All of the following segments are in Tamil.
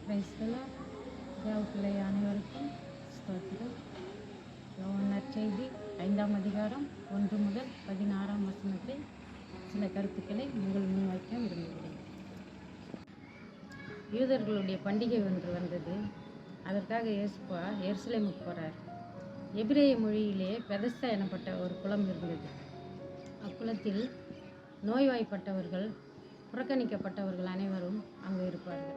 கிரைஸ்தலா தேவப்பிள்ளை அனைவருக்கும் ஸ்தோத்திரம். யோவான் நற்செய்தி 5ஆம் அதிகாரம் 1 முதல் 16ஆம் வசனத்தில் சில கருத்துக்களை உங்கள் முன் வைக்க விரும்புகிறேன். யூதர்களுடைய பண்டிகை ஒன்று வந்தது. அதற்காக இயேசுப்பா எருசலேமுக்கு போகிறார். எபிரேய மொழியிலே பெதஸ்தா எனப்பட்ட ஒரு குளம் இருந்தது. அக்குளத்தில் நோய்வாய்ப்பட்டவர்கள், புறக்கணிக்கப்பட்டவர்கள் அனைவரும் அங்கு இருப்பார்கள்.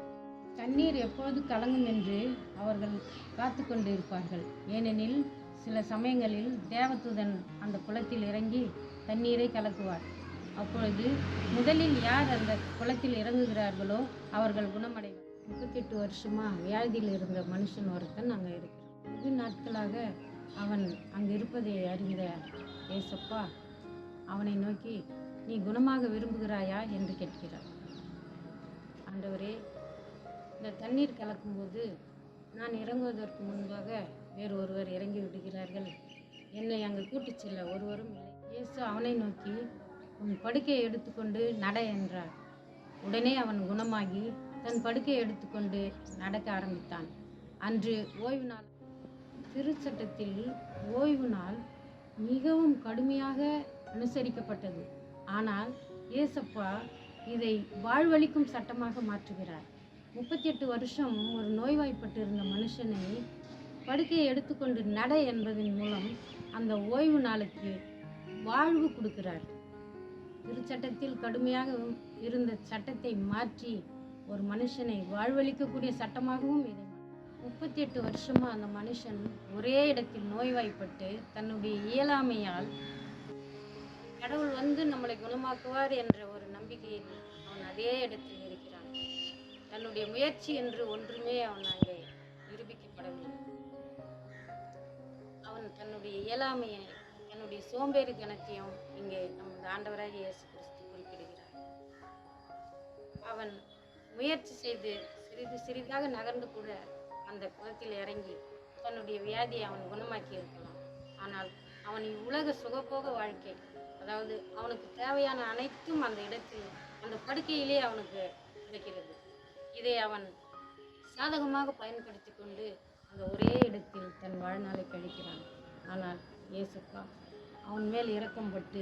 தண்ணீர் எப்போது கலங்கும் என்று அவர்கள் காத்து கொண்டு இருப்பார்கள். ஏனெனில் சில சமயங்களில் தேவதூதன் அந்த குளத்தில் இறங்கி தண்ணீரை கலக்குவார். அப்பொழுது முதலில் யார் அந்த குளத்தில் இறங்குகிறார்களோ அவர்கள் குணமடைவார். 38 வருஷமாக வியாதியில் இருந்த மனுஷன் ஒருத்தன் அங்கே இருக்கிறான். வெகு நாட்களாக அவன் அங்கு இருப்பதை அறிந்த ஏசப்பா அவனை நோக்கி, நீ குணமாக விரும்புகிறாயா என்று கேட்கிறார். ஆண்டவரே, இந்த தண்ணீர் கலக்கும்போது நான் இறங்குவதற்கு முன்பாக வேறு ஒருவர் இறங்கி விடுகிறார்கள். என்னை அங்கு கூட்டிச் செல்ல ஒருவரும் இல்லை. இயேசு அவனை நோக்கி, உன் படுக்கையை எடுத்துக்கொண்டு நட என்றார். உடனே அவன் குணமாகி தன் படுக்கையை எடுத்துக்கொண்டு நடக்க ஆரம்பித்தான். அன்று ஓய்வு நாள். திருச்சட்டத்தில் ஓய்வு நாள் மிகவும் கடுமையாக அனுசரிக்கப்பட்டது. ஆனால் ஏசப்பா இதை வாழ்வளிக்கும் சட்டமாக மாற்றுகிறார். 38 வருஷம் ஒரு நோய்வாய்ப்பட்டிருந்த மனுஷனை படுக்கையை எடுத்துக்கொண்டு நட என்பதன் மூலம் அந்த ஓய்வு நாளுக்கு வாழ்வு கொடுக்கிறார். திருச்சட்டத்தில் கடுமையாக இருந்த சட்டத்தை மாற்றி ஒரு மனுஷனை வாழ்வளிக்கக்கூடிய சட்டமாகவும் இதை 38 வருஷமாக அந்த மனுஷன் ஒரே இடத்தில் நோய்வாய்ப்பட்டு தன்னுடைய இயலாமையால் கடவுள் வந்து நம்மளை குணமாக்குவார் என்ற ஒரு நம்பிக்கையில் அவன் அதே இடத்தில் இருக்கிறான். தன்னுடைய முயற்சி என்று ஒன்றுமே அவன் அங்கே நிரூபிக்கப்படவில்லை. அவன் தன்னுடைய இயலாமையை, தன்னுடைய சோம்பேறி கணத்தையும் இங்கே நமது ஆண்டவராக இயேசு கிறிஸ்து குறிப்பிடுகிறார். அவன் முயற்சி செய்து சிறிதாக நகர்ந்து கூட அந்த குளத்தில் இறங்கி தன்னுடைய வியாதியை அவன் குணமாக்கி இருக்கலாம். ஆனால் அவன் உலக சுகபோக வாழ்க்கை, அதாவது அவனுக்கு தேவையான அனைத்தும் அந்த இடத்தில், அந்த படுக்கையிலே அவனுக்கு கிடைக்கிறது. இதை அவன் சாதகமாக பயன்படுத்தி கொண்டு அந்த ஒரே இடத்தில் தன் வாழ்நாளை கழிக்கிறான். ஆனால் இயேசுப்பா அவன் மேல் இரக்கம்பட்டு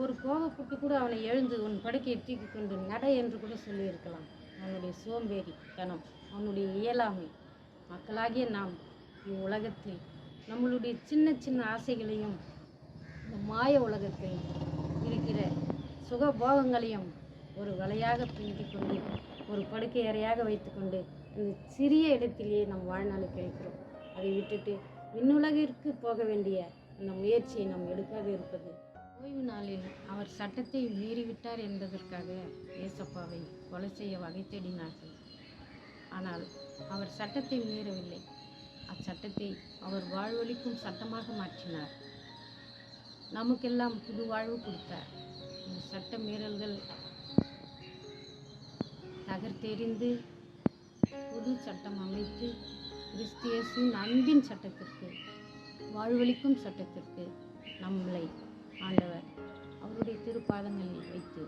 ஒரு கோபப்பட்டு கூட அவனை எழுந்து உன் படுக்கையை தூக்கி கொண்டு நட என்று கூட சொல்லியிருக்கலாம். அவனுடைய சோம்பேறி தனம், அவனுடைய இயலாமை. மக்களாகிய நாம் இவ்வுலகத்தில் நம்மளுடைய சின்ன சின்ன ஆசைகளையும், இந்த மாய உலகத்தில் இருக்கிற சுகபோகங்களையும் ஒரு வலையாக பின்னி கொண்டு, ஒரு படுக்கை அறையாக வைத்துக்கொண்டு இந்த சிறிய இடத்திலேயே நம் வாழ்நாளை கழிக்கிறோம். அதை விட்டுட்டு விண்ணுலகிற்கு போக வேண்டிய அந்த முயற்சியை நாம் எடுக்காத இருப்பது. ஓய்வு நாளில் அவர் சட்டத்தை மீறிவிட்டார் என்பதற்காக ஏசப்பாவை கொலை செய்ய வகை தேடினார்கள். ஆனால் அவர் சட்டத்தை மீறவில்லை. அச்சட்டத்தை அவர் வாழ்வளிக்கும் சட்டமாக மாற்றினார். நமக்கெல்லாம் புது வாழ்வு கொடுத்தார். இந்த சட்ட மீறல்கள் தகர்த்தெறிந்து புது சட்டம் அமைத்து கிறிஸ்து இயேசுவின் அன்பின் சட்டத்திற்கு, வாழ்வளிக்கும் சட்டத்திற்கு நம்மளை ஆண்டவர் அவருடைய திருப்பாதங்களில் வைத்து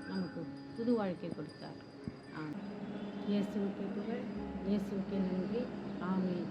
நமக்கு புது வாழ்க்கை கொடுத்தார். இயேசுவுக்கு புகழ், இயேசுவுக்கு நன்றி. ஆமென்.